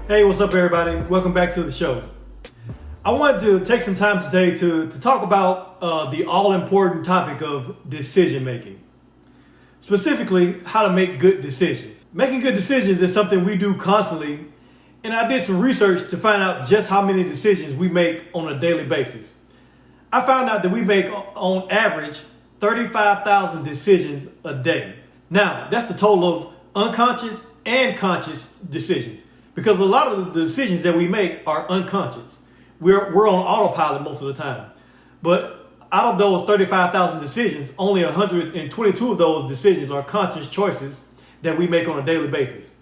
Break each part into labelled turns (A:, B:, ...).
A: Hey, what's up, everybody? Welcome back to the show. I wanted to take some time today to talk about the all-important topic of decision making. Specifically, how to make good decisions. Making good decisions is something we do constantly, and I did some research to find out just how many decisions we make on a daily basis. I found out that we make, on average, 35,000 decisions a day. Now, that's the total of unconscious and conscious decisions, because a lot of the decisions that we make are unconscious. We're on autopilot most of the time. But out of those 35,000 decisions, only 122 of those decisions are conscious choices that we make on a daily basis.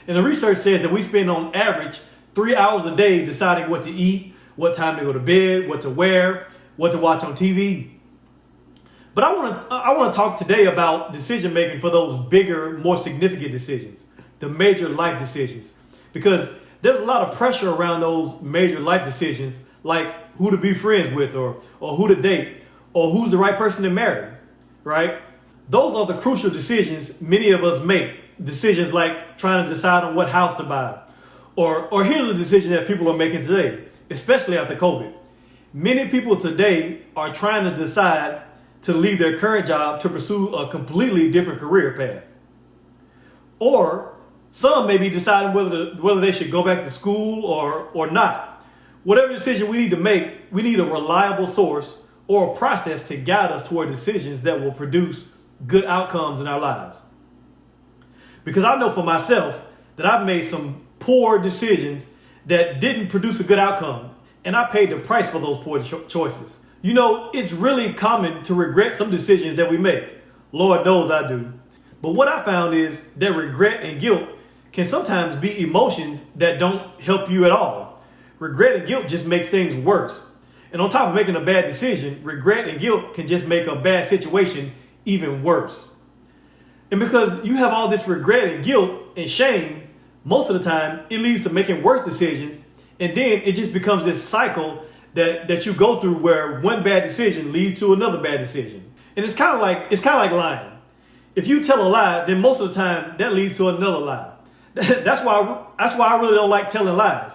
A: And the research says that we spend on average 3 hours a day deciding what to eat, what time to go to bed, what to wear, what to watch on TV. But I want to talk today about decision making for those bigger, more significant decisions, the major life decisions. Because there's a lot of pressure around those major life decisions, like who to be friends with or who to date or who's the right person to marry, right? Those are the crucial decisions many of us make. Decisions like trying to decide on what house to buy. Or here's a decision that people are making today, especially after COVID. Many people today are trying to decide to leave their current job to pursue a completely different career path. Or some may be deciding whether they should go back to school or not. Whatever decision we need to make, we need a reliable source or a process to guide us toward decisions that will produce good outcomes in our lives. Because I know for myself that I've made some poor decisions that didn't produce a good outcome, and I paid the price for those poor choices. You know, it's really common to regret some decisions that we make. Lord knows I do. But what I found is that regret and guilt can sometimes be emotions that don't help you at all. Regret and guilt just makes things worse. And on top of making a bad decision, regret and guilt can just make a bad situation even worse. And because you have all this regret and guilt and shame, most of the time it leads to making worse decisions. And then it just becomes this cycle that you go through where one bad decision leads to another bad decision. And it's kind of like lying. If you tell a lie, then most of the time that leads to another lie. That's why I really don't like telling lies.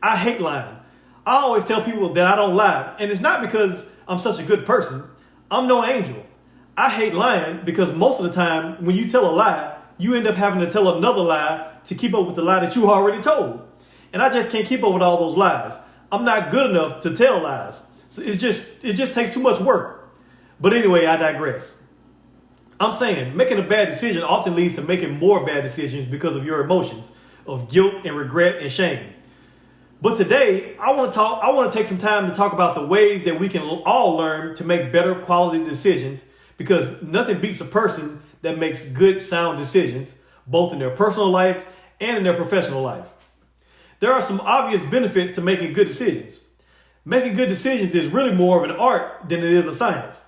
A: I hate lying. I always tell people that I don't lie. And it's not because I'm such a good person. I'm no angel. I hate lying because most of the time when you tell a lie, you end up having to tell another lie to keep up with the lie that you already told. And I just can't keep up with all those lies. I'm not good enough to tell lies. So it just takes too much work. But anyway, I digress. I'm saying making a bad decision often leads to making more bad decisions because of your emotions of guilt and regret and shame. But today, I want to take some time to talk about the ways that we can all learn to make better quality decisions, because nothing beats a person that makes good, sound decisions, both in their personal life and in their professional life. There are some obvious benefits to making good decisions. Making good decisions is really more of an art than it is a science.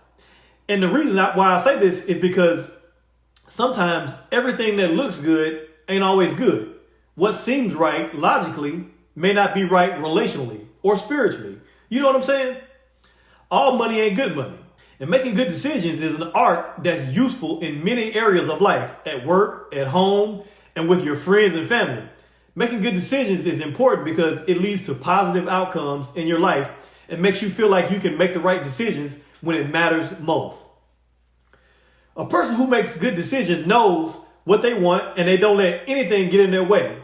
A: And the reason why I say this is because sometimes everything that looks good ain't always good. What seems right logically may not be right relationally or spiritually. You know what I'm saying? All money ain't good money. And making good decisions is an art that's useful in many areas of life, at work, at home, and with your friends and family. Making good decisions is important because it leads to positive outcomes in your life and makes you feel like you can make the right decisions when it matters most. A person who makes good decisions knows what they want, and they don't let anything get in their way.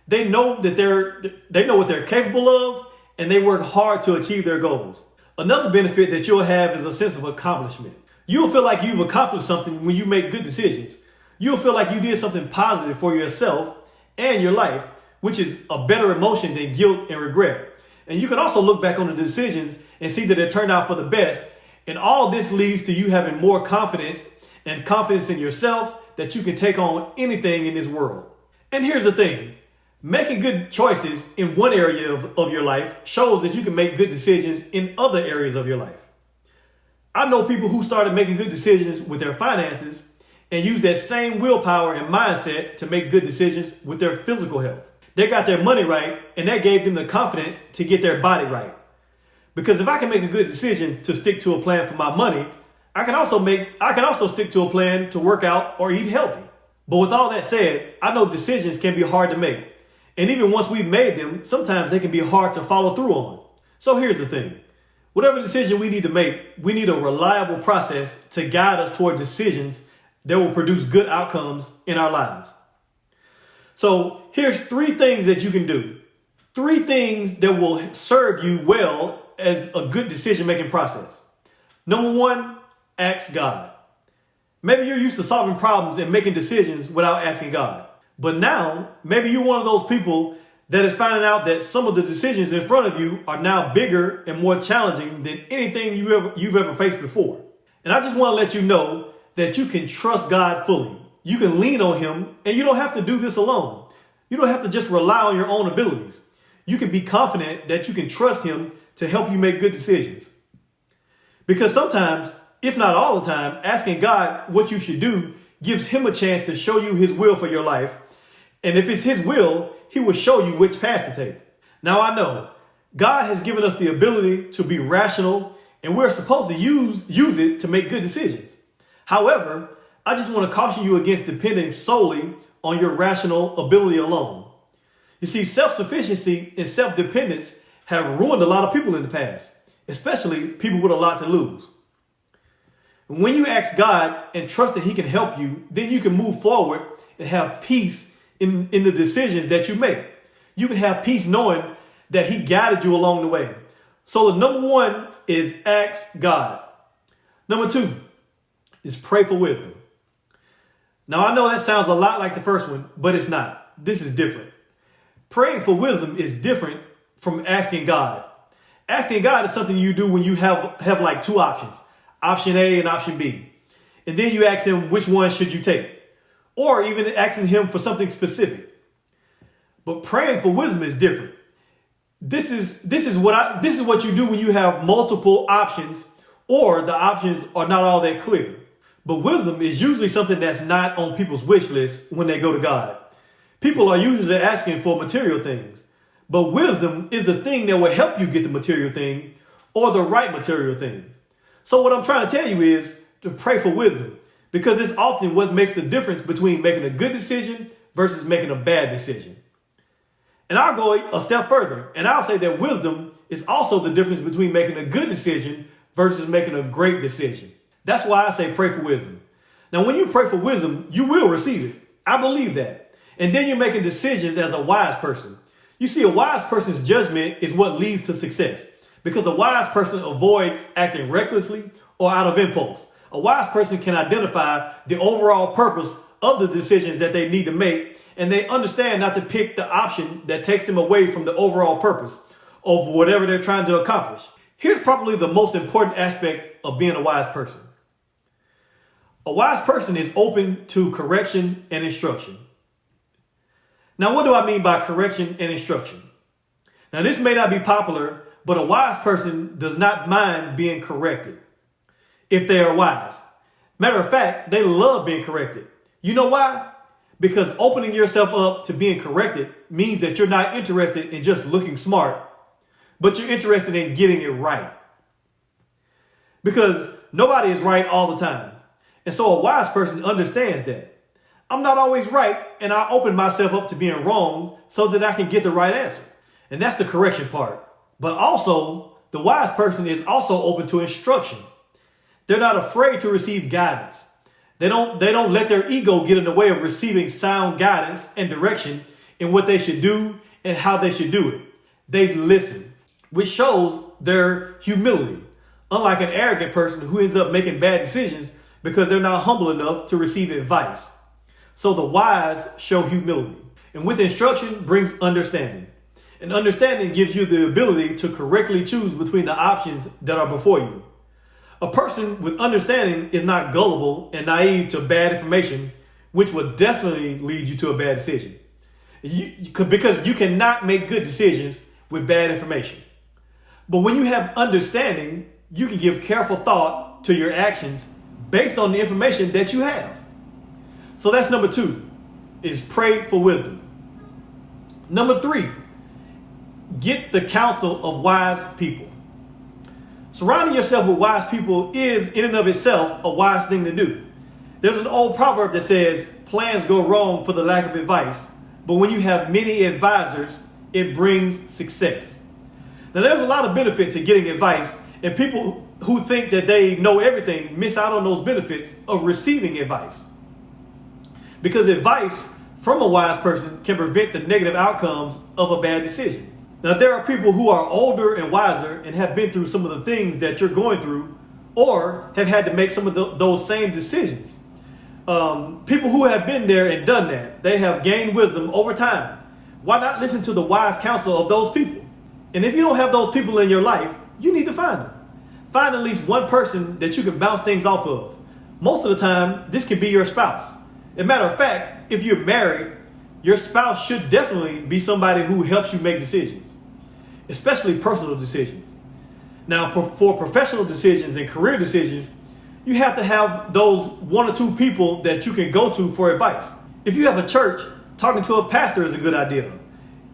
A: They know what they're capable of, and they work hard to achieve their goals. Another benefit that you'll have is a sense of accomplishment. You'll feel like you've accomplished something when you make good decisions. You'll feel like you did something positive for yourself and your life, which is a better emotion than guilt and regret. And you can also look back on the decisions and see that it turned out for the best. And all this leads to you having more confidence in yourself that you can take on anything in this world. And here's the thing. Making good choices in one area of your life shows that you can make good decisions in other areas of your life. I know people who started making good decisions with their finances and use that same willpower and mindset to make good decisions with their physical health. They got their money right, and that gave them the confidence to get their body right. Because if I can make a good decision to stick to a plan for my money, I can also stick to a plan to work out or eat healthy. But with all that said, I know decisions can be hard to make. And even once we've made them, sometimes they can be hard to follow through on. So here's the thing. Whatever decision we need to make, we need a reliable process to guide us toward decisions that will produce good outcomes in our lives. So here's 3 things that you can do. 3 things that will serve you well as a good decision-making process. Number 1, ask God. Maybe you're used to solving problems and making decisions without asking God. But now, maybe you're one of those people that is finding out that some of the decisions in front of you are now bigger and more challenging than anything you've ever faced before. And I just want to let you know that you can trust God fully. You can lean on him, and you don't have to do this alone. You don't have to just rely on your own abilities. You can be confident that you can trust him to help you make good decisions. Because sometimes, if not all the time, asking God what you should do gives him a chance to show you his will for your life. And if it's his will, he will show you which path to take. Now I know God has given us the ability to be rational, and we're supposed to use it to make good decisions. However, I just want to caution you against depending solely on your rational ability alone. You see, self-sufficiency and self-dependence have ruined a lot of people in the past, especially people with a lot to lose. When you ask God and trust that he can help you, then you can move forward and have peace in the decisions that you make. You can have peace knowing that he guided you along the way. So the number 1 is ask God. Number 2 is pray for wisdom. Now I know that sounds a lot like the first one, but it's not. This is different. Praying for wisdom is different from asking God. Asking God is something you do when you have like 2 options, option A and option B. And then you ask him which one should you take, or even asking him for something specific. But praying for wisdom is different. This is what you do when you have multiple options, or the options are not all that clear. But wisdom is usually something that's not on people's wish list when they go to God. People are usually asking for material things, but wisdom is the thing that will help you get the material thing or the right material thing. So what I'm trying to tell you is to pray for wisdom, because it's often what makes the difference between making a good decision versus making a bad decision. And I'll go a step further, and I'll say that wisdom is also the difference between making a good decision versus making a great decision. That's why I say pray for wisdom. Now, when you pray for wisdom, you will receive it. I believe that. And then you're making decisions as a wise person. You see, a wise person's judgment is what leads to success, because a wise person avoids acting recklessly or out of impulse. A wise person can identify the overall purpose of the decisions that they need to make, and they understand not to pick the option that takes them away from the overall purpose of whatever they're trying to accomplish. Here's probably the most important aspect of being a wise person. A wise person is open to correction and instruction. Now, what do I mean by correction and instruction? Now, this may not be popular, but a wise person does not mind being corrected if they are wise. Matter of fact, they love being corrected. You know why? Because opening yourself up to being corrected means that you're not interested in just looking smart, but you're interested in getting it right. Because nobody is right all the time. And so a wise person understands that. I'm not always right, and I open myself up to being wrong so that I can get the right answer. And that's the correction part. But also, the wise person is also open to instruction. They're not afraid to receive guidance. They don't let their ego get in the way of receiving sound guidance and direction in what they should do and how they should do it. They listen, which shows their humility, unlike an arrogant person who ends up making bad decisions because they're not humble enough to receive advice. So the wise show humility, and with instruction brings understanding. And understanding gives you the ability to correctly choose between the options that are before you. A person with understanding is not gullible and naive to bad information, which will definitely lead you to a bad decision. Because you cannot make good decisions with bad information. But when you have understanding, you can give careful thought to your actions based on the information that you have. So that's number 2, is pray for wisdom. Number 3, get the counsel of wise people. Surrounding yourself with wise people is in and of itself a wise thing to do. There's an old proverb that says, plans go wrong for the lack of advice, but when you have many advisors, it brings success. Now, there's a lot of benefit to getting advice, and people who think that they know everything miss out on those benefits of receiving advice. Because advice from a wise person can prevent the negative outcomes of a bad decision. Now, there are people who are older and wiser and have been through some of the things that you're going through, or have had to make some of those same decisions. People who have been there and done that, they have gained wisdom over time. Why not listen to the wise counsel of those people? And if you don't have those people in your life, you need to find them. Find at least one person that you can bounce things off of. Most of the time, this can be your spouse. As a matter of fact, if you're married, your spouse should definitely be somebody who helps you make decisions, especially personal decisions. Now, for professional decisions and career decisions, you have to have those one or two people that you can go to for advice. If you have a church, talking to a pastor is a good idea.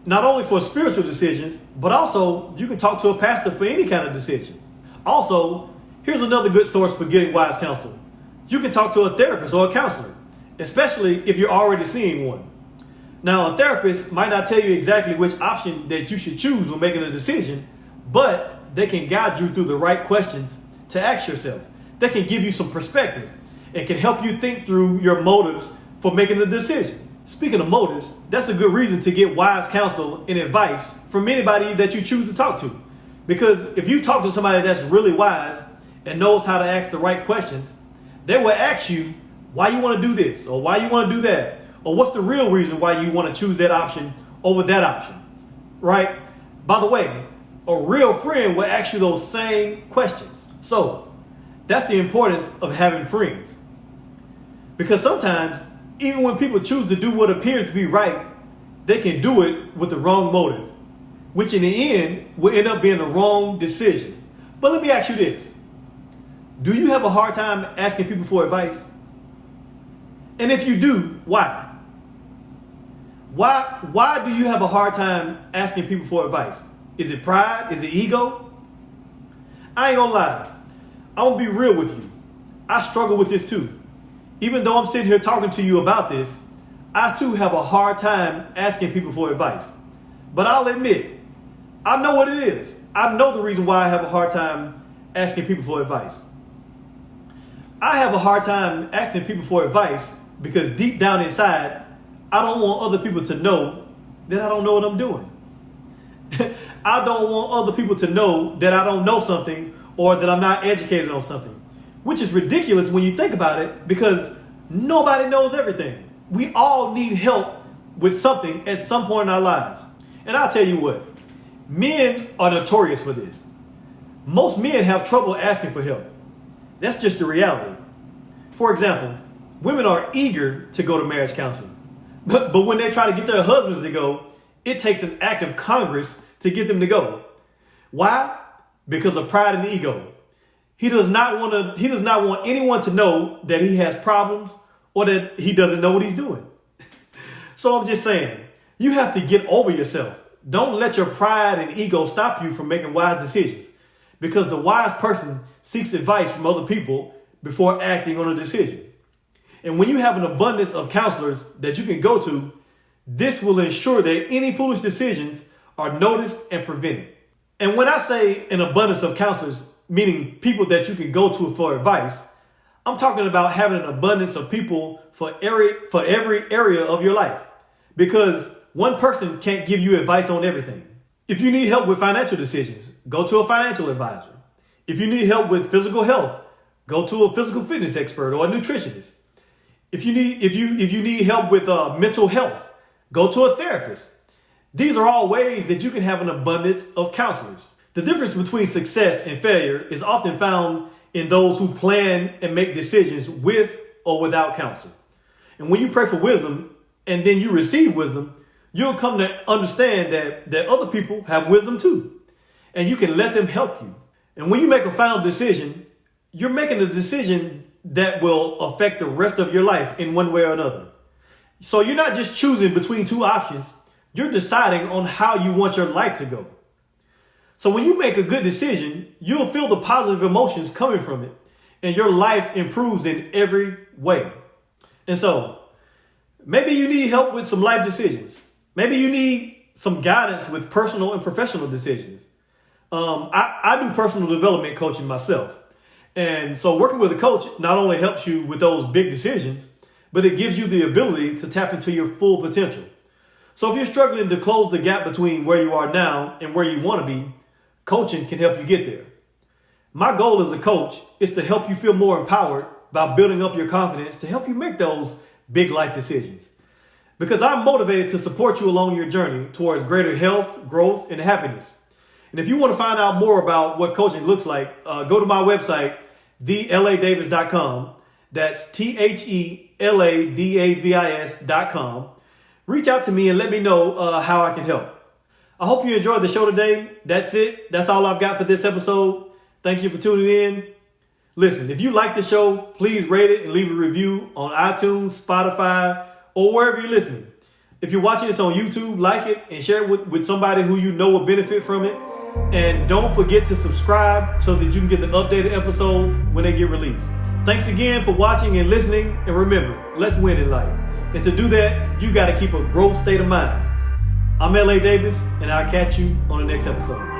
A: Not only for spiritual decisions, but also you can talk to a pastor for any kind of decision. Also, here's another good source for getting wise counsel. You can talk to a therapist or a counselor, especially if you're already seeing one. Now, a therapist might not tell you exactly which option that you should choose when making a decision, but they can guide you through the right questions to ask yourself. They can give you some perspective and can help you think through your motives for making a decision. Speaking of motives, that's a good reason to get wise counsel and advice from anybody that you choose to talk to. Because if you talk to somebody that's really wise and knows how to ask the right questions, they will ask you why you want to do this or why you want to do that, or what's the real reason why you want to choose that option over that option, right? By the way, a real friend will ask you those same questions. So that's the importance of having friends. Because sometimes, even when people choose to do what appears to be right, they can do it with the wrong motive, which in the end will end up being the wrong decision. But let me ask you this. Do you have a hard time asking people for advice? And if you do, why? Why do you have a hard time asking people for advice? Is it pride? Is it ego? I ain't gonna lie. I'm gonna be real with you. I struggle with this too. Even though I'm sitting here talking to you about this, I too have a hard time asking people for advice. But I'll admit, I know what it is. I know the reason why I have a hard time asking people for advice. I have a hard time asking people for advice because deep down inside, I don't want other people to know that I don't know what I'm doing. I don't want other people to know that I don't know something or that I'm not educated on something, which is ridiculous when you think about it, because nobody knows everything. We all need help with something at some point in our lives. And I'll tell you what, men are notorious for this. Most men have trouble asking for help. That's just the reality. For example, women are eager to go to marriage counseling. But when they try to get their husbands to go, it takes an act of Congress to get them to go. Why? Because of pride and ego. He does not want anyone to know that he has problems or that he doesn't know what he's doing. So I'm just saying, you have to get over yourself. Don't let your pride and ego stop you from making wise decisions, because the wise person seeks advice from other people before acting on a decision. And when you have an abundance of counselors that you can go to, this will ensure that any foolish decisions are noticed and prevented. And when I say an abundance of counselors, meaning people that you can go to for advice, I'm talking about having an abundance of people for every area of your life, because one person can't give you advice on everything. If you need help with financial decisions, go to a financial advisor. If you need help with physical health, go to a physical fitness expert or a nutritionist. If you need help with mental health, go to a therapist. These are all ways that you can have an abundance of counselors. The difference between success and failure is often found in those who plan and make decisions with or without counsel. And when you pray for wisdom and then you receive wisdom, you'll come to understand that other people have wisdom too. And you can let them help you. And when you make a final decision, you're making a decision that will affect the rest of your life in one way or another. So you're not just choosing between two options. You're deciding on how you want your life to go. So when you make a good decision, you'll feel the positive emotions coming from it, and your life improves in every way. And so maybe you need help with some life decisions. Maybe you need some guidance with personal and professional decisions. I do personal development coaching myself. And so working with a coach not only helps you with those big decisions, but it gives you the ability to tap into your full potential. So if you're struggling to close the gap between where you are now and where you want to be, coaching can help you get there. My goal as a coach is to help you feel more empowered by building up your confidence to help you make those big life decisions. Because I'm motivated to support you along your journey towards greater health, growth, and happiness. And if you want to find out more about what coaching looks like, go to my website, theladavis.com. That's THELADAVIS.com. Reach out to me and let me know how I can help. I hope you enjoyed the show today. That's it. That's all I've got for this episode. Thank you for tuning in. Listen, if you like the show, please rate it and leave a review on iTunes, Spotify, or wherever you're listening. If you're watching this on YouTube, like it and share it with somebody who you know will benefit from it. And don't forget to subscribe so that you can get the updated episodes when they get released. Thanks again for watching and listening. And remember, let's win in life. And to do that, you got to keep a growth state of mind. I'm L.A. Davis, and I'll catch you on the next episode.